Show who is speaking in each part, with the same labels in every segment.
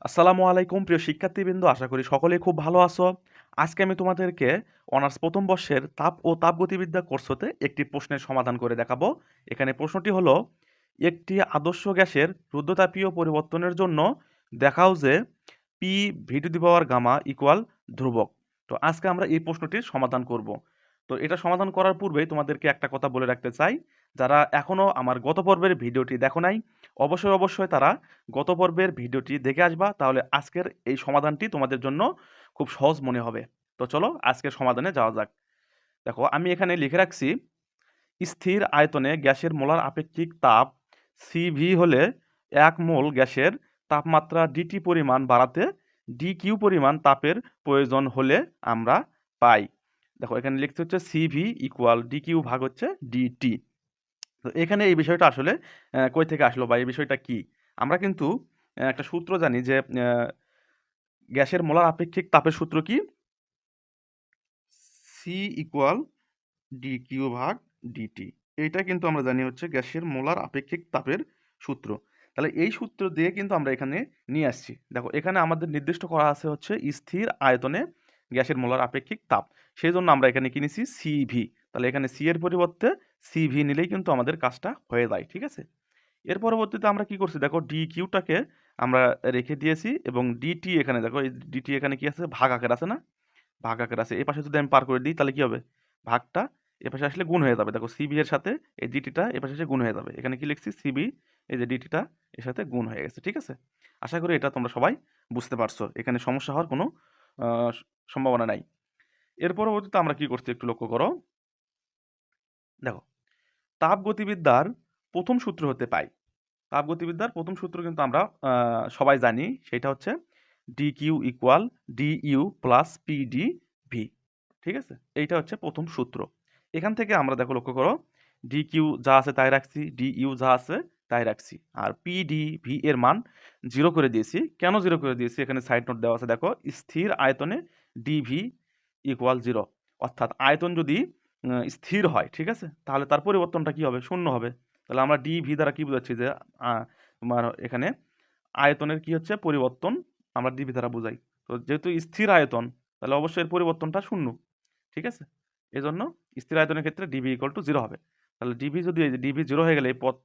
Speaker 1: আসসালামু আলাইকুম প্রিয় শিক্ষার্থীবৃন্দ, আশা করি সকলেই খুব ভালো আছো। আজকে আমি তোমাদেরকে অনার্স প্রথম বর্ষের তাপ ও তাপগতিবিদ্যা কোর্স হতে একটি প্রশ্নের সমাধান করে দেখাবো। এখানে প্রশ্নটি হলো, একটি আদর্শ গ্যাসের রুদ্ধতাপীয় পরিবর্তনের জন্য দেখাও যে P V to the power gamma equal ধ্রুবক। তো আজকে আমরা এই প্রশ্নটির সমাধান করব। তো এটা সমাধান করার পূর্বেই তোমাদেরকে একটা কথা বলে রাখতে চাই, যারা এখনও আমার গত পর্বের ভিডিওটি দেখো নাই, অবশ্যই তারা গত পর্বের ভিডিওটি দেখে আসবা, তাহলে আজকের এই সমাধানটি তোমাদের জন্য খুব সহজ মনে হবে। তো চলো আজকের সমাধানে যাওয়া যাক। দেখো, আমি এখানে লিখে রাখছি, স্থির আয়তনে গ্যাসের মোলার আপেক্ষিক তাপ সিভি হলে 1 মোল গ্যাসের তাপমাত্রা ডিটি পরিমাণ বাড়াতে ডিকিউ পরিমাণ তাপের প্রয়োজন হলে আমরা পাই। দেখো, এখানে লিখতে হচ্ছে সিভি ইকুয়াল ডিকিউ ভাগ হচ্ছে ডিটি। তো এখানে এই বিষয়টা আসলে কই থেকে আসলো বা এই বিষয়টা কি? আমরা কিন্তু একটা সূত্র জানি যে গ্যাসের মোলার আপেক্ষিক তাপের সূত্র কি? সি ইকুয়াল ডি কিউ ভাগ ডিটি। এইটা কিন্তু আমরা জানি হচ্ছে গ্যাসের মোলার আপেক্ষিক তাপের সূত্র। তাহলে এই সূত্র দিয়ে কিন্তু আমরা এখানে নিয়ে আসছি। দেখো, এখানে আমাদের নির্দিষ্ট করা আছে হচ্ছে স্থির আয়তনে গ্যাসের মোলার আপেক্ষিক তাপ। সেই জন্য আমরা এখানে কিনেছি সিভি। তাহলে এখানে সি এর পরিবর্তে সিভি নিলেই কিন্তু আমাদের কাজটা হয়ে যায়। ঠিক আছে? এর পরবর্তীতে আমরা কি করছি, দেখো ডি কিউটাকে আমরা রেখে দিয়েছি এবং ডিটি এখানে দেখো, এই ডিটি এখানে কি আছে, ভাগ আকার আছে না? ভাগ আকার আছে। এই পাশে যদি আমি পার করে দিই তাহলে কি হবে, ভাগটা এ পাশে আসলে গুণ হয়ে যাবে। দেখো, সিবি এর সাথে এই ডিটিটা এ পাশে এসে গুণ হয়ে যাবে। এখানে কি লিখছি, সিবি এই যে ডিটিটা এর সাথে গুণ হয়ে গেছে। ঠিক আছে? আশা করি এটা তোমরা সবাই বুঝতে পারছো, এখানে সমস্যা হওয়ার কোনো আহ, সম্ভাবনা নাই। এর পরবর্তীতে আমরা কি করছি একটু লক্ষ্য করো। দেখো, তাপগতিবিদ্যার প্রথম সূত্র হতে পাই। তাপগতিবিদ্যার প্রথম সূত্র কিন্তু আমরা সবাই জানি, সেটা হচ্ছে D Q equal D U plus P D V. ঠিক আছে? এইটা হচ্ছে প্রথম সূত্র। এখান থেকে আমরা দেখো লক্ষ্য করো, ডি কিউ যা আছে তাই রাখছি, ডি ইউ যা আছে তাই রাখছি, আর পি ডি ভি এর মান 0 করে দিয়েছি। কেন 0 করে দিয়েছি, এখানে সাইড নোট দেওয়া আছে। দেখো, স্থির আয়তনে ডিভি ইকুয়াল 0, অর্থাৎ আয়তন যদি স্থির হয়, ঠিক আছে, তাহলে তার পরিবর্তনটা কি হবে, শূন্য হবে। তাহলে আমরা ডিভি দ্বারা কি বোঝাচ্ছি যে তোমার এখানে আয়তনের কি হচ্ছে পরিবর্তন, আমরা ডিভি দ্বারা বোঝাই। তো যেহেতু স্থির আয়তন, তাহলে অবশ্যই এর পরিবর্তনটা শূন্য। ঠিক আছে? এই জন্য স্থির আয়তনের ক্ষেত্রে ডিভি ইকুয়াল টু 0 হবে। তাহলে ডিভি যদি, এই যে ডিভি 0 হয়ে গেলে এই পথ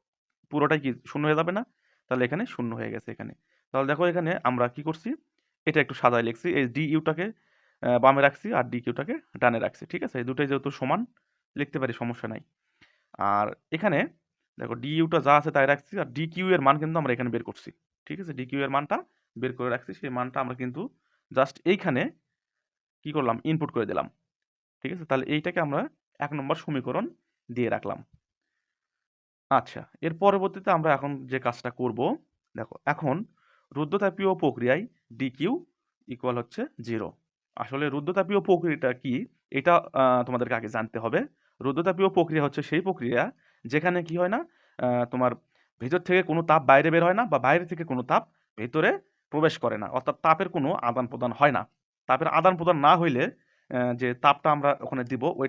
Speaker 1: পুরোটাই কি শূন্য হয়ে যাবে না? তাহলে এখানে শূন্য হয়ে গেছে এখানে। তাহলে দেখো, এখানে আমরা কি করছি, এটা একটু সাজায় লিখছি, এই ডি ইউটাকে বামে রাখছি আর ডি কিউটাকে ডানে রাখছি। ঠিক আছে? এই দুটোই যেহেতু সমান, লিখতে পারি, সমস্যা নাই। আর এখানে দেখো, ডি ইউটা যা আছে তাই রাখছি, আর ডি কিউ এর মান কিন্তু আমরা এখানে বের করছি। ঠিক আছে? ডি কিউ এর মানটা বের করে রাখছি, সেই মানটা আমরা কিন্তু জাস্ট এইখানে কি করলাম, ইনপুট করে দিলাম। ঠিক আছে? তাহলে এইটাকে আমরা 1 নম্বর সমীকরণ দিয়ে রাখলাম। আচ্ছা, এর পরবর্তীতে আমরা এখন যে কাজটা করব, দেখো এখন রুদ্ধতাপীয় প্রক্রিয়ায় ডিকিউ ইকুয়াল হচ্ছে 0। আসলে রুদ্ধতাপীয় প্রক্রিয়াটা কি, এটা তোমাদেরকে আগে জানতে হবে। রুদ্ধতাপীয় প্রক্রিয়া হচ্ছে সেই প্রক্রিয়া যেখানে কি হয় না, তোমার ভেতর থেকে কোনো তাপ বাইরে বের হয় না, বা বাইরে থেকে কোনো তাপ ভেতরে প্রবেশ করে না, অর্থাৎ তাপের কোনো আদান প্রদান হয় না। তাপের আদান প্রদান না হইলে যে তাপটা আমরা ওখানে দিব, ওই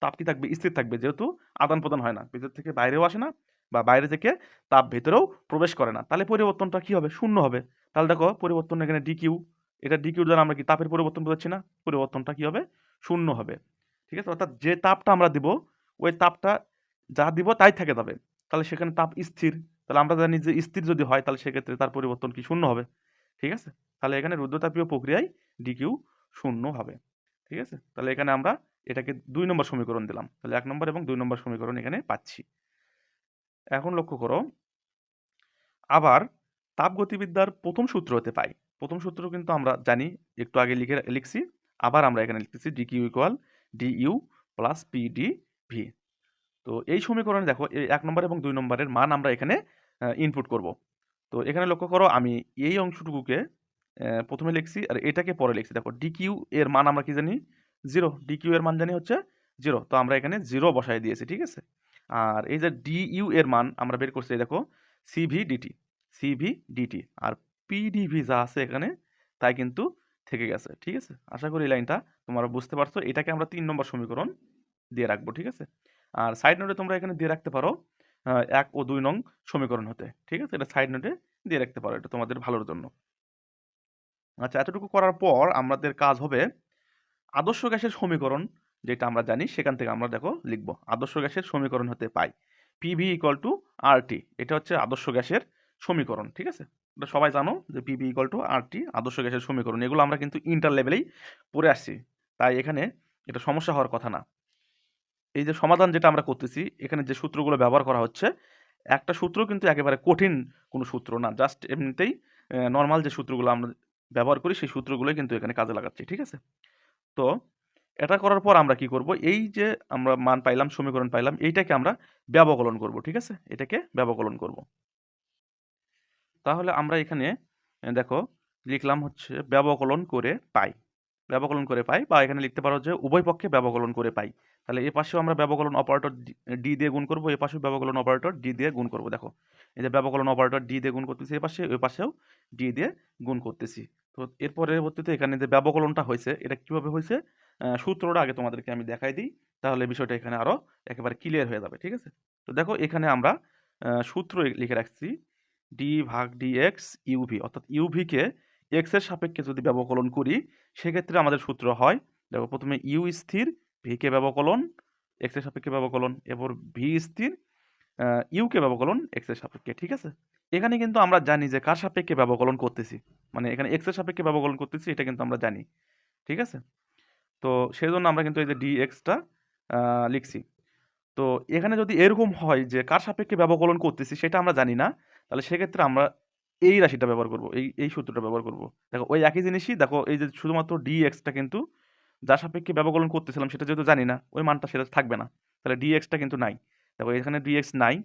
Speaker 1: তাপ কি থাকবে, স্থির থাকবে, যেহেতু আদান প্রদান হয় না, ভেতর থেকে বাইরেও আসে না বা বাইরে থেকে তাপ ভেতরেও প্রবেশ করে না, তাহলে পরিবর্তনটা কি হবে, শূন্য হবে। তাহলে দেখো, পরিবর্তন এখানে ডিকিউ, এটা ডিকিউ দ্বারা আমরা কি তাপের পরিবর্তন বোঝাচ্ছি না, পরিবর্তনটা কি হবে, শূন্য হবে। ঠিক আছে? অর্থাৎ যে তাপটা আমরা দিব, ওই তাপটা যা দিব তাই থেকে যাবে। তাহলে সেখানে তাপ স্থির। তাহলে আমরা জানি যে স্থির যদি হয়, তাহলে সেক্ষেত্রে তার পরিবর্তন কি, শূন্য হবে। ঠিক আছে? তাহলে এখানে রুদ্ধতাপীয় প্রক্রিয়ায় ডিকিউ শূন্য হবে। ঠিক আছে? তাহলে এখানে আমরা এটাকে 2 নম্বর সমীকরণ দিলাম। তাহলে 1 নম্বর এবং 2 নম্বর সমীকরণ এখানে পাচ্ছি। এখন লক্ষ্য করো, আবার তাপগতিবিদ্যার প্রথম সূত্র হতে পাই। প্রথম সূত্র কিন্তু আমরা জানি, একটু আগে লিখছি। আবার আমরা এখানে লিখতেছি D Q equal D U plus P D V. তো এই সমীকরণে দেখো, এই 1 নম্বর এবং 2 নম্বরের মান আমরা এখানে ইনপুট করব। তো এখানে লক্ষ্য করো, আমি এই অংশটুকুকে প্রথমে লিখছি আর এটাকে পরে লিখছি। দেখো, ডি কিউ এর মান আমরা কি জানি, 0। ডি কিউ এর মান জানি হচ্ছে 0, তো আমরা এখানে 0 বসাই দিয়েছি। ঠিক আছে? আর এই যে ডি ইউ এর মান আমরা বের করছি, এই দেখো, সিভি ডিটি, সিভি ডিটি, আর পিডিভি যা আছে এখানে তাই কিন্তু থেকে গেছে। ঠিক আছে? আশা করি এই লাইনটা তোমরা বুঝতে পারছো। এটাকে আমরা 3 নম্বর সমীকরণ দিয়ে রাখবো। ঠিক আছে? আর সাইড নোটে তোমরা এখানে দিয়ে রাখতে পারো 1 ও 2 নং সমীকরণ হতে। ঠিক আছে? এটা সাইড নোটে দিয়ে রাখতে পারো, এটা তোমাদের ভালোর জন্য। আচ্ছা, এতটুকু করার পর আমাদের কাজ হবে আদর্শ গ্যাসের সমীকরণ যেটা আমরা জানি সেখান থেকে আমরা দেখো লিখব আদর্শ গ্যাসের সমীকরণ হতে পাই পিভি ইকুয়াল টু আরটি। এটা হচ্ছে আদর্শ গ্যাসের সমীকরণ, ঠিক আছে? এটা সবাই জানো যে পিভি ইকুয়াল টু আরটি আদর্শ গ্যাসের সমীকরণ। এগুলো আমরা কিন্তু ইন্টার লেভেলেই পড়ে আসছি, তাই এখানে এটা সমস্যা হওয়ার কথা না। এই যে সমাধান যেটা আমরা করতেছি, এখানে যে সূত্রগুলো ব্যবহার করা হচ্ছে, একটা সূত্র কিন্তু একেবারে কঠিন কোনো সূত্র না, জাস্ট এমনিতেই নর্মাল যে সূত্রগুলো আমরা ব্যবহার করি সেই সূত্রগুলোই কিন্তু এখানে কাজে লাগাচ্ছি, ঠিক আছে? তো এটা করার পর আমরা কি করব, এই যে আমরা মান পাইলাম, সমীকরণ পাইলাম, এইটাকে আমরা ব্যবকলন করব, ঠিক আছে? এটাকে ব্যবকলন করব। তাহলে আমরা এখানে দেখো লিখলাম হচ্ছে ব্যবকলন করে পাই, ব্যবকলন করে পাই, বা এখানে লিখতে পারো যে উভয় পক্ষে ব্যবকলন করে পাই। তাহলে এ পাশেও আমরা ব্যবকলন অপারেটর ডি দিয়ে গুণ করব, এ পাশেও ব্যবকলন অপারেটর ডি দিয়ে গুণ করব। দেখো এই যে ব্যবকলন অপারেটর ডি দিয়ে গুণ করতেছি এ পাশে, ওই পাশেও ডি দিয়ে গুণ করতেছি। তো এর পরবর্তীতে এখানে যে ব্যবকলনটা হয়েছে এটা কিভাবে হয়েছে, সূত্রটা আগে তোমাদেরকে আমি দেখাই দিই, তাহলে বিষয়টা এখানে আরো একেবারে ক্লিয়ার হয়ে যাবে, ঠিক আছে? তো দেখো এখানে আমরা সূত্র লিখে রাখছি ডি ভাগ ডি এক্স ইউভি, অর্থাৎ ইউভিকে এক্স এর সাপেক্ষে যদি ব্যবকলন করি সেক্ষেত্রে আমাদের সূত্র হয়, দেখো প্রথমে ইউ স্থির, ভি কে ব্যবকলন এক্স এর সাপেক্ষে ব্যবকলন, এরপর ভি স্থির, ইউ কে ব্যবকলন এক্স এর সাপেক্ষে, ঠিক আছে? এখানে কিন্তু আমরা জানি যে কার সাপেক্ষে ব্যবকলন করতেছি, মানে এখানে এক্স এর সাপেক্ষে ব্যবকলন করতেছি, এটা কিন্তু আমরা জানি, ঠিক আছে? তো সেই জন্য আমরা কিন্তু এই যে ডি এক্সটা লিখছি। তো এখানে যদি এরকম হয় যে কার সাপেক্ষে ব্যবকলন করতেছি সেটা আমরা জানি না, তাহলে সেক্ষেত্রে আমরা এই রাশিটা ব্যবহার করব, এই সূত্রটা ব্যবহার করব। দেখো ওই একই জিনিসই, দেখো এই যে শুধুমাত্র ডি এক্সটা কিন্তু যার সাপেক্ষে ব্যবকলন করতেছিলাম সেটা যেহেতু জানি না, ওই মানটা সেটা থাকবে না, তাহলে ডি এক্সটা কিন্তু নাই। দেখো এখানে ডি এক্স নাই,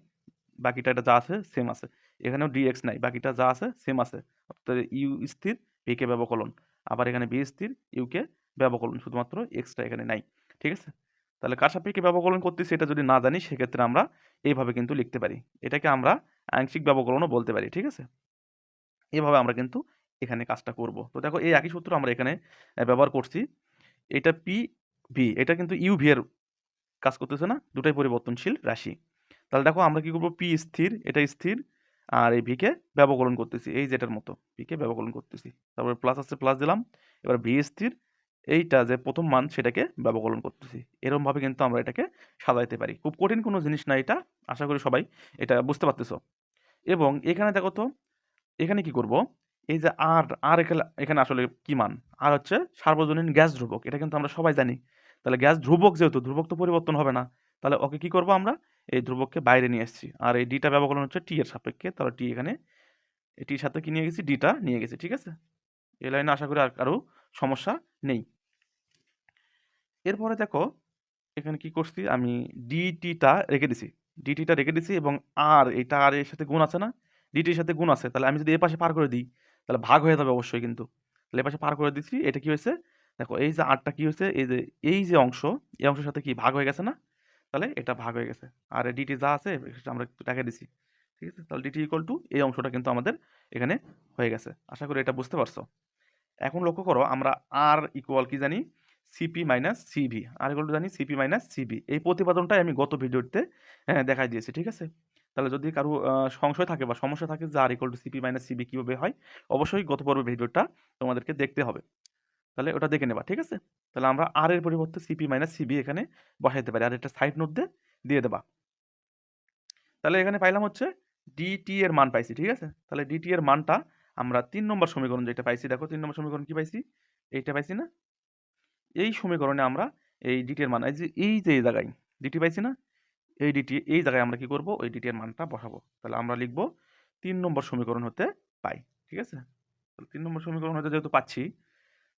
Speaker 1: বাকিটা এটা যা আছে সেম আছে। এখানেও ডি এক্স নাই, বাকিটা যা আছে সেম আছে। অর্থাৎ ইউ স্থির, ভি কে ব্যবকলন, আবার এখানে বি স্থির, ইউ কে ব্যবকলন, শুধুমাত্র এক্সটা এখানে নাই, ঠিক আছে? তাহলে কার সাপেক্ষে ব্যবকলন করতেছি এটা যদি না জানি সেক্ষেত্রে আমরা এইভাবে কিন্তু লিখতে পারি, এটাকে আমরা আংশিক ব্যবকলনও বলতে পারি, ঠিক আছে? এভাবে আমরা কিন্তু এখানে কাজটা করব। তো দেখো এই একই সূত্র আমরা এখানে ব্যবহার করছি। এটা পি ভি, এটা কিন্তু ইউ ভি এর কাজ করতেছে না, দুটাই পরিবর্তনশীল রাশি। তাহলে দেখো আমরা কি করব, পি স্থির, এটা স্থির, আর এই ভিকে ব্যবকলন করতেছি এই যেটার মতো, ভিকে ব্যবকলন করতেছি, তারপরে প্লাস আছে প্লাস দিলাম, এবার ভি স্থির, এইটা যে প্রথম মান সেটাকে ব্যবকলন করতেছি। এরকম ভাবে কিন্তু আমরা এটাকে সাজাইতে পারি, খুব কঠিন কোনো জিনিস না এটা, আশা করি সবাই এটা বুঝতে পারতেছো। এবং এখানে দেখো তো এখানে কি করব, এই যে আর আর এখানে এখানে আসলে কি মান, আর হচ্ছে সার্বজনীন গ্যাস ধ্রুবক, এটা কিন্তু আমরা সবাই জানি। তাহলে গ্যাস ধ্রুবক যেহেতু, ধ্রুবক তো পরিবর্তন হবে না, তাহলে ওকে কি করব আমরা, এই ধ্রুবককে বাইরে নিয়ে এসেছি, আর এই ডিটা ব্যবকলন হচ্ছে টি এর সাপেক্ষে, তাহলে টি এখানে টির সাথে কি নিয়ে গেছি, ডিটা নিয়ে গেছি, ঠিক আছে? এই লাইনে আশা করি আর কারো সমস্যা নেই। এরপরে দেখো এখানে কি করছি, আমি ডিটিটা রেখে দিছি, ডিটিটা রেখে দিছি, এবং আর এটা আর এর সাথে গুণ আছে না, ডিটির সাথে গুণ আছে, তাহলে আমি যদি এ পাশে পার করে দিই তাহলে ভাগ হয়ে যাবে অবশ্যই কিন্তু। তাহলে এ পাশে পার করে দিচ্ছি, এটা কি হয়েছে, দেখো এই যে আরটা কি হয়েছে, এই যে অংশ, এই অংশের সাথে কি ভাগ হয়ে গেছে না, তাহলে এটা ভাগ হয়ে গেছে, আর ডিটি যা আছে সেটা আমরা একটু রেখে দিছি, ঠিক আছে? তাহলে ডিটি ইকুয়াল টু এই অংশটা কিন্তু আমাদের এখানে হয়ে গেছে, আশা করি এটা বুঝতে পারছো। এখন লক্ষ্য করো আমরা আর ইকুয়াল কি জানি, CP minus CV, R equal to জানি সিপি মাইনাস সিভি, এই প্রতিপাদনটাই আমি গত ভিডিওতে দেখাই দিয়েছি, ঠিক আছে? তাহলে যদি কারো সংশয় থাকে বা সমস্যা থাকে যে আর equal to CP minus CB কীভাবে হয়, অবশ্যই গত পর্বের ভিডিওটা তোমাদেরকে দেখতে হবে, তাহলে ওটা দেখে নেবা, ঠিক আছে? তাহলে আমরা আর এর পরিবর্তে সিপি মাইনাস সিবি এখানে বসাইতে পারি, আর এটা সাইড নোট দিয়ে দেবা। তাহলে এখানে পাইলাম হচ্ছে ডিটি এর মান পাইছি, ঠিক আছে? তাহলে ডিটি এর মানটা আমরা 3 নম্বর সমীকরণ যেটা পাইছি, দেখো 3 নম্বর সমীকরণ কি পাইছি, এইটা পাইছি না? এই সমীকরণে আমরা এই ডিটি এর মান, এই যে এই জায়গায় ডিটি পাইছি না, এই ডিটি এই জায়গায় আমরা কি করব, ওই ডিটি এর মানটা বসাবো। তাহলে আমরা লিখব 3 নম্বর সমীকরণ হতে পাই, ঠিক আছে? তাহলে 3 নম্বর সমীকরণ হতে যেহেতু পাচ্ছি,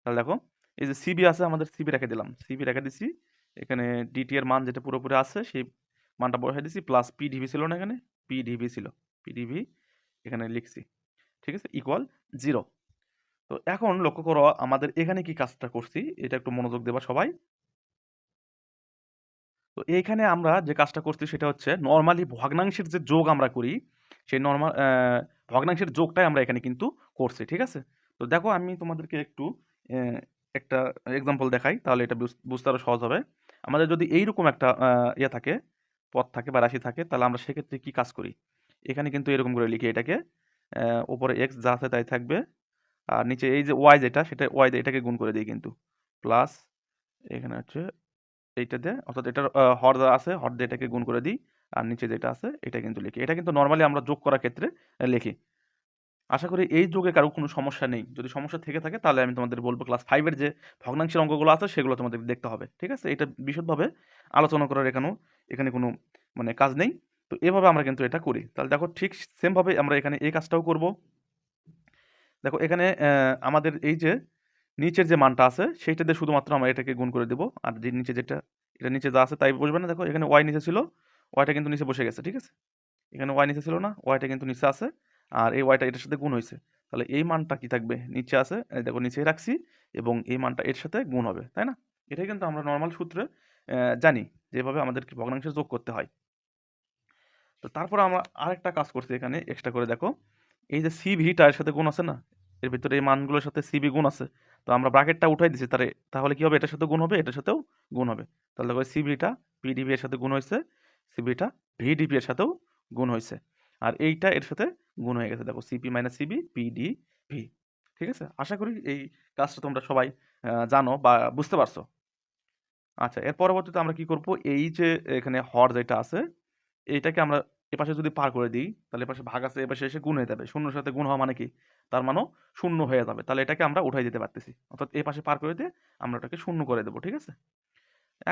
Speaker 1: তাহলে দেখো এই যে সিবি আছে, আমাদের সিবি রেখে দিলাম, সিবি রেখে দিছি, এখানে ডিটি এর মান যেটা পুরোপুরি আছে সেই মানটা বসাই দিছি, প্লাস পিডিভি ছিল না, এখানে পিডিভি ছিল, পিডিভি এখানে লিখছি, ঠিক আছে, ইকুয়াল 0। তো এখন লক্ষ্য করো আমাদের এখানে কি কাজটা করছি, এটা একটু মনোযোগ দেবা সবাই। তো এইখানে আমরা যে কাজটা করছি সেটা হচ্ছে নর্মালি ভগ্নাংশের যে যোগ আমরা করি, সেই নর্মাল ভগ্নাংশের যোগটাই আমরা এখানে কিন্তু করছি, ঠিক আছে? তো দেখো আমি তোমাদেরকে একটু একটা এক্সাম্পল দেখাই, তাহলে এটা বুঝতে আরো সহজ হবে। আমাদের যদি এইরকম একটা ইয়ে থাকে, পদ থাকে বা রাশি থাকে, তাহলে আমরা সেক্ষেত্রে কি কাজ করি, এখানে কিন্তু এরকম করে লিখি এটাকে, উপরে এক্স যা আছে তাই থাকবে, আর নিচে এই যে ওয়াই যেটা, সেটা ওয়াই দিয়ে এটাকে গুণ করে দিই কিন্তু, প্লাস এখানে হচ্ছে এইটা দিয়ে, অর্থাৎ এটার হর যা আছে হর দিয়ে এটাকে গুণ করে দিই, আর নিচে যেটা আছে এটা কিন্তু লিখি। এটা কিন্তু নর্মালি আমরা যোগ করার ক্ষেত্রে লিখি। আশা করি এই যোগে কারো কোনো সমস্যা নেই। যদি সমস্যা থেকে থাকে তাহলে আমি তোমাদের বলবো ক্লাস 5 এর যে ভগ্নাংশের অঙ্কগুলো আছে সেগুলো তোমাদের দেখতে হবে। ঠিক আছে? এটা বিশদভাবে আলোচনা করার এখানে কোনো মানে কাজ নেই। তো এভাবে আমরা কিন্তু এটা করি। তাহলে দেখো ঠিক সেম ভাবে আমরা এখানে এই কাজটাও করব। দেখো এখানে আমাদের এই যে নিচের যে মানটা আছে সেইটা দিয়ে শুধুমাত্র আমরা এটাকে গুণ করে দেব। আর যে নিচে যেটা, এটা নিচে যা আছে তাই বসবে না। দেখো এখানে ওয়াই নিচে ছিল, ওয়াইটা কিন্তু নিচে বসে গেছে। ঠিক আছে? এখানে ওয়াই নিচে ছিল না, ওয়াইটা কিন্তু নিচে আছে, আর এই ওয়াইটা এটার সাথে গুণ হয়েছে। তাহলে এই মানটা কি থাকবে, নিচে আছে, এই দেখো নিচেই রাখছি, এবং এই মানটা এর সাথে গুণ হবে, তাই না? এটাই কিন্তু আমরা নর্মাল সূত্রে জানি যেভাবে আমাদেরকে ভগ্নাংশে যোগ করতে হয়। তো তারপর আমরা আরেকটা কাজ করছি এখানে এক্সট্রা করে। দেখো এই যে সিভিটা এর সাথে গুণ আছে না, এর ভিতরে এই মানগুলোর সাথে সিভি গুণ আছে, তো আমরা ব্র্যাকেটটা উঠাই দিছি, তাহলে কি হবে, এটার সাথে গুণ হবে, এটার সাথেও গুণ হবে। তাহলে দেখো সিভিটা পিডিভি এর সাথে গুণ হয়েছে, সিভিটা ভিডিপি এর সাথেও গুণ হয়েছে, আর এইটা এর সাথে গুণ হয়ে গেছে। দেখো সিপি মাইনাস সিবি পিডিভি। ঠিক আছে? আশা করি এই কাজটা তোমরা সবাই জানো বা বুঝতে পারছো। আচ্ছা, এর পরবর্তীতে আমরা কি করব, এই যে এখানে হর যেটা আছে এইটাকে আমরা এপাশে যদি পার করে দিই, তাহলে এপাশে ভাগ আছে, এপাশে এসে গুণ হয়ে যাবে। শূন্যর সাথে গুণ হওয়া মানে কি, তার মানও শূন্য হয়ে যাবে। তাহলে এটাকে আমরা উঠাই দিতে পারতেছি, অর্থাৎ এই পাশে পার করে দিয়ে আমরা এটাকে শূন্য করে দেবো। ঠিক আছে?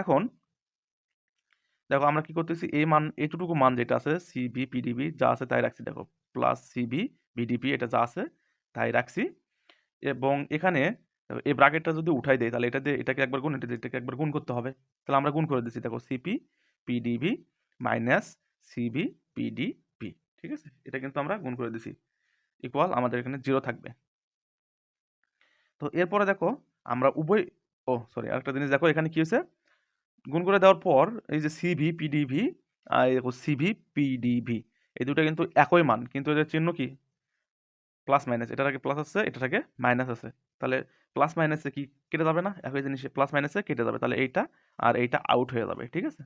Speaker 1: এখন দেখো আমরা কি করতেছি, এই মান এইটুকু মান যেটা আছে সিবি পিডিবি যা আছে তাই রাখছি। দেখো প্লাস সিবি বিডিপি এটা যা আছে তাই রাখছি, এবং এখানে এই ব্র্যাকেটটা যদি উঠাই দেয় তাহলে এটা দিয়ে এটাকে একবার গুণ, এটা দিয়ে এটাকে একবার গুণ করতে হবে। তাহলে আমরা গুণ করে দিচ্ছি। দেখো CP PDB minus CB PDP. ঠিক আছে? এটা কিন্তু আমরা গুণ করে দিছি, ইকুয়াল আমাদের এখানে 0 থাকবে। তো এরপরে দেখো আমরা উভয়, ও সরি আরেকটা জিনিস দেখো এখানে কি হয়েছে, গুণ করে দেওয়ার পর এই যে সিভি পিডিভি আর দেখো সিভি পিডিভি এই দুটো কিন্তু একই মান, কিন্তু এদের চিহ্ন কি, প্লাস মাইনাস। এটার আগে প্লাস আছে, এটার আগে মাইনাস আছে। তাহলে প্লাস মাইনাসে কি কেটে যাবে না, একই জিনিস প্লাস মাইনাসে কেটে যাবে। তাহলে এইটা আর এইটা আউট হয়ে যাবে। ঠিক আছে?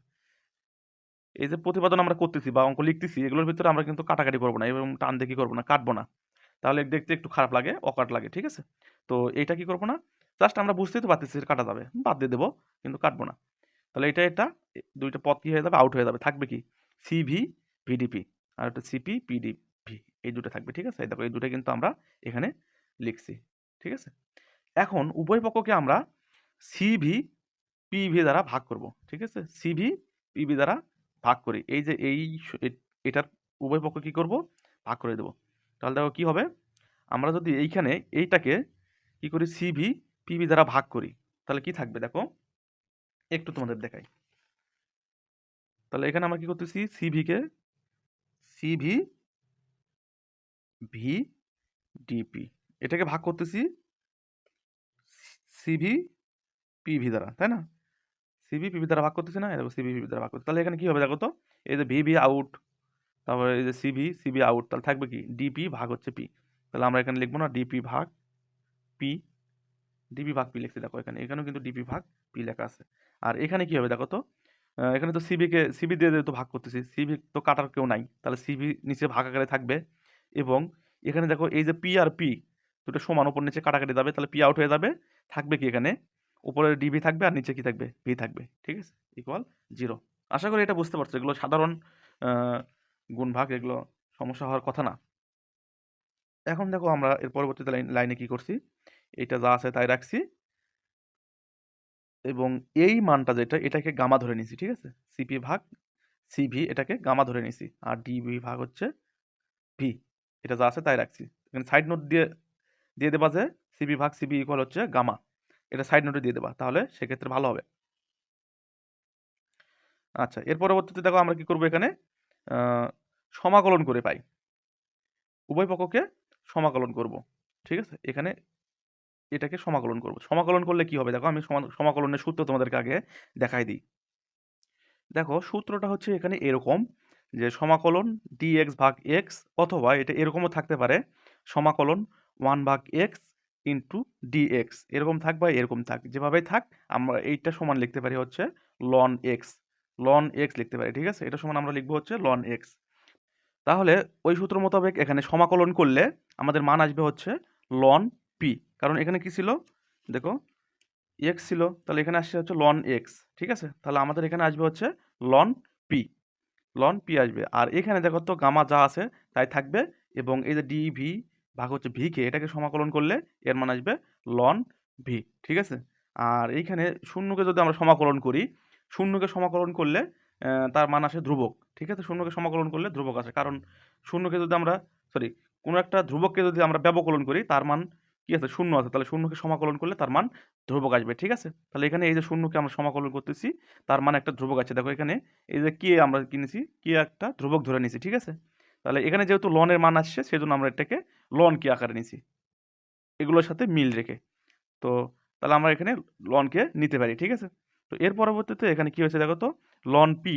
Speaker 1: এই যে প্রতিপাদন আমরা করতেছি বা অঙ্ক লিখতেছি, এগুলোর ভিতরে আমরা কিন্তু কাটাকাটি করবো না এবং টান দেখি করবো না, কাটবো না, তাহলে দেখতে একটু খারাপ লাগে, অকাট লাগে। ঠিক আছে? তো এইটা কি করবো না, জাস্ট আমরা বুঝতেই তো পারতেছি কাটা যাবে, বাদ দিয়ে দেবো, কিন্তু কাটবো না। তাহলে এটা দুইটা পদ কি হয়ে যাবে, আউট হয়ে যাবে। থাকবে কি, সিভি ভিডিপি আর একটা সিপি পিডিভি, এই দুটো থাকবে। ঠিক আছে? দেখো এই দুটো কিন্তু আমরা এখানে লিখছি। ঠিক আছে? এখন উভয় পক্ষকে আমরা সিভি পিভি দ্বারা ভাগ করব। ঠিক আছে? সিভি পিভি দ্বারা ভাগ করি, এই যে এটার উভয় পক্ষ কি করব, ভাগ করে দেব। তাহলে দেখো কি হবে, আমরা যদি এইখানে এইটাকে কি করি, সিভি পিভি দ্বারা ভাগ করি, তাহলে কি থাকবে দেখো, একটু তোমাদের দেখাই। তাহলে এখানে আমরা কি করতেছি, সিভি ভি ডিপি এটাকে ভাগ করতেছি সিভি পিভি দ্বারা, তাই না? সিভি পিভি দ্বারা ভাগ করতেছি না, দেখো সিভি পিভি দ্বারা ভাগ করতে, তাহলে এখানে কি হবে দেখো তো, এই যে ভি আউট, তারপরে এই যে সিভি আউট, তাহলে থাকবে কি, ডিপি ভাগ হচ্ছে পি। তাহলে আমরা এখানে লিখবো না ডিপি ভাগ পি, ডিপি ভাগ পি লিখছি। দেখো এখানেও কিন্তু ডিপি ভাগ পি লেখা আছে। আর এখানে কি হবে দেখো তো, এখানে তো সিবি দিয়ে তো ভাগ করতেছি, সিবি তো কাটার কেউ নাই, তাহলে সিবি নিচে ভাগ আকারে থাকবে, এবং এখানে দেখো এই যে পি আর পি দুটো সমান, উপর নিচে কাটাকাটি যাবে, তাহলে পি আউট হয়ে যাবে। থাকবে কি, এখানে উপরে ডিবি থাকবে আর নিচে কি থাকবে, ভি থাকবে। ঠিক আছে? ইকুয়াল 0। আশা করি এটা বুঝতে পারছো, এগুলো সাধারণ গুণ ভাগ, এগুলো সমস্যা হওয়ার কথা না। এখন দেখো আমরা এর পরবর্তীতে লাইনে কি করছি, এটা যা আছে তাই রাখছি, এবং এই মানটা যেটা এটাকে গামা ধরে নিছি। ঠিক আছে? সিপি ভাগ সিভি এটাকে গামা ধরে নিছি, আর ডিবি ভাগ হচ্ছে ভি, এটা যা আছে তাই রাখছি। এখানে সাইড নোট দিয়ে দিয়ে দেবা যে সিবি ভাগ সিবি ইকুয়াল হচ্ছে গামা, এটা সাইড নোটে দিয়ে দেবা, তাহলে সেক্ষেত্রে ভালো হবে। আচ্ছা, এর পরবর্তীতে দেখো আমরা কি করব, এখানে সমাকলন করে পাই, উভয় পক্ষকে সমাকলন করব। ঠিক আছে? এখানে এটাকে সমাকলন করব। সমাকলন করলে কি হবে দেখো, আমি সমাকলনের সূত্র তোমাদেরকে আগে দেখাই দিই। দেখো সূত্রটা হচ্ছে এখানে এরকম, যে সমাকলন ডিএক্স ভাগ এক্স, অথবা এটা এরকমও থাকতে পারে, সমাকলন 1 ভাগ এক্স ইন্টু ডিএক্স, এরকম থাক বা এরকম থাক, যেভাবেই থাক আমরা এইটা সমান লিখতে পারি হচ্ছে লন এক্স, লিখতে পারি। ঠিক আছে? এটা সমান আমরা লিখবো হচ্ছে লন এক্স। তাহলে ওই সূত্র মোতাবেক এখানে সমাকলন করলে আমাদের মান আসবে হচ্ছে লন পি, কারণ এখানে কি ছিল দেখো এক্স ছিল, তাহলে এখানে আসছে হচ্ছে লন এক্স, ঠিক আছে। তাহলে আমাদের এখানে আসবে হচ্ছে লন পি, লন পি আসবে। আর এখানে দেখো তো গামা যা আছে তাই থাকবে, এবং এই যে ডি ভি ভাগ হচ্ছে ভি কে, এটাকে সমাকলন করলে এর মান আসবে লন ভি, ঠিক আছে। আর এইখানে শূন্যকে যদি আমরা সমাকলন করি, শূন্যকে সমাকলন করলে তার মান আসে ধ্রুবক, ঠিক আছে। শূন্যকে সমাকলন করলে ধ্রুবক আসে, কারণ শূন্যকে যদি আমরা সরি কোনো একটা ধ্রুবককে যদি আমরা ব্যবকলন করি তার মান কি আছে, শূন্য আছে, তাহলে শূন্যকে সমাকলন করলে তার মান ধ্রুবক আসবে, ঠিক আছে। তাহলে এখানে এই যে শূন্যকে আমরা সমাকলন করতেছি, তার মানে একটা ধ্রুবক আছে। দেখো এখানে এই যে কে আমরা কিনেছি, কে একটা ধ্রুবক ধরে নিছি, ঠিক আছে। তাহলে এখানে যেহেতু লনের মান আসছে সেজন্য আমরা এটাকে লন কে আকারে নিছি এগুলোর সাথে মিল রেখে। তো তাহলে আমরা এখানে লনকে নিতে পারি, ঠিক আছে। তো এর পরবর্তীতে এখানে কি হয়েছে দেখো তো, লন পি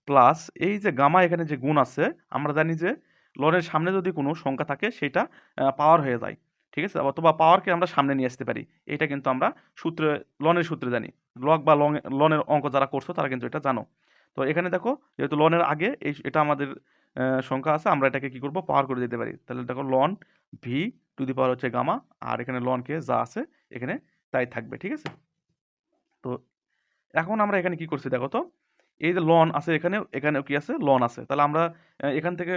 Speaker 1: প্লাস এই যে গামা এখানে যে গুণ আছে, আমরা জানি যে লনের সামনে যদি কোনো সংখ্যা থাকে সেটা পাওয়ার হয়ে যায়, ঠিক আছে, অথবা পাওয়ারকে আমরা সামনে নিয়ে আসতে পারি। এটা কিন্তু আমরা সূত্রে, লনের সূত্রে জানি। লগ বা লনের অঙ্ক যারা করছো তারা কিন্তু এটা জানো। তো এখানে দেখো যেহেতু লনের আগে এটা আমাদের সংখ্যা আছে, আমরা এটাকে কি করব, পাওয়ার করে দিতে পারি। তাহলে দেখো লন ভি টু দি পাওয়ার হচ্ছে গামা, আর এখানে লন কে যা আছে এখানে তাই থাকবে, ঠিক আছে। তো এখন আমরা এখানে কি করছি দেখো তো, এই যে লন আছে এখানে, এখানেও কি আছে, লন আছে। তাহলে আমরা এখান থেকে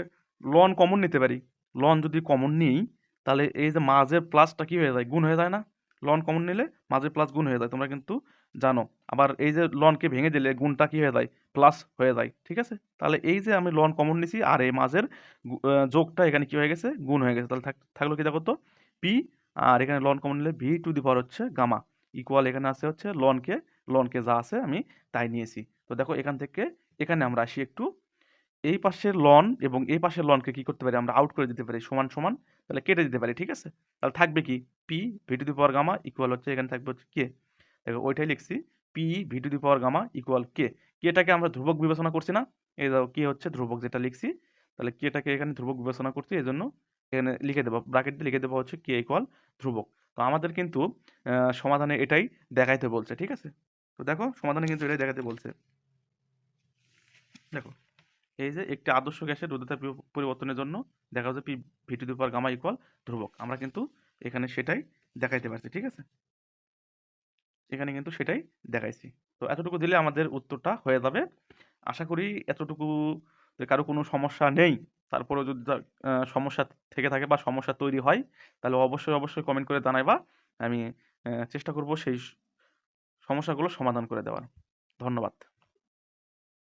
Speaker 1: লন কমন নিতে পারি। লন যদি কমন নিই তাহলে এই যে মাঝের প্লাসটা কি হয়ে যায়, গুণ হয়ে যায় না। লন কমন নিলে মাঝের প্লাস গুণ হয়ে যায়, তোমরা কিন্তু জানো। আবার এই যে লনকে ভেঙে দিলে গুণটা কি হয়ে যায়, প্লাস হয়ে যায়, ঠিক আছে। তাহলে এই যে আমি লন কমন নিছি আর এই মাঝের যোগটা এখানে কি হয়ে গেছে, গুণ হয়ে গেছে। তাহলে থাকলো কি দেখো তো, পি, আর এখানে লন কমন নিলে ভি টু দি পাওয়ার হচ্ছে গামা ইকুয়াল, এখানে আছে হচ্ছে লনকে যা আছে আমি তাই নিয়েছি। তো দেখো এখান থেকে এখানে আমরা আসি একটু, এই পাশের লন এবং এই পাশের লনকে কি করতে পারি, আমরা আউট করে দিতে পারি, সমান সমান, তাহলে কেটে দিতে পারি, ঠিক আছে। তাহলে থাকবে কি, P V to the power gamma equal হচ্ছে, এখানে থাকবে হচ্ছে কে, দেখো ওইটাই লিখছি, P V to the power gamma equal K. কেটাকে আমরা ধ্রুবক বিবেচনা করছি না, এই দেখো কে হচ্ছে ধ্রুবক যেটা লিখছি, তাহলে কেটাকে এখানে ধ্রুবক বিবেচনা করছি, এই জন্য এখানে লিখে দেবো, ব্র্যাকেট দিয়ে লিখে দেবো হচ্ছে কে ইকুয়াল ধ্রুবক। তো আমাদের কিন্তু সমাধানে এটাই দেখাইতে বলছে, ঠিক আছে। তো দেখো সমাধানে কিন্তু এটাই দেখাতে বলছে। দেখো এই যে একটি আদর্শ গ্যাসের রোধকতা পরিবর্তনের জন্য দেখা যাচ্ছে P V to the power gamma equal ধ্রুবক, আমরা কিন্তু এখানে সেটাই দেখাইতে পারছি, ঠিক আছে। এখানে কিন্তু সেটাই দেখাইছি। তো এতটুকু দিলে আমাদের উত্তরটা হয়ে যাবে। আশা করি এতটুকু যে কারো কোনো সমস্যা নেই। তারপরেও যদি সমস্যা থেকে থাকে বা সমস্যা তৈরি হয় তাহলে অবশ্যই কমেন্ট করে জানাইবা। আমি চেষ্টা করব সেই সমস্যাগুলো সমাধান করে দেওয়ার। ধন্যবাদ।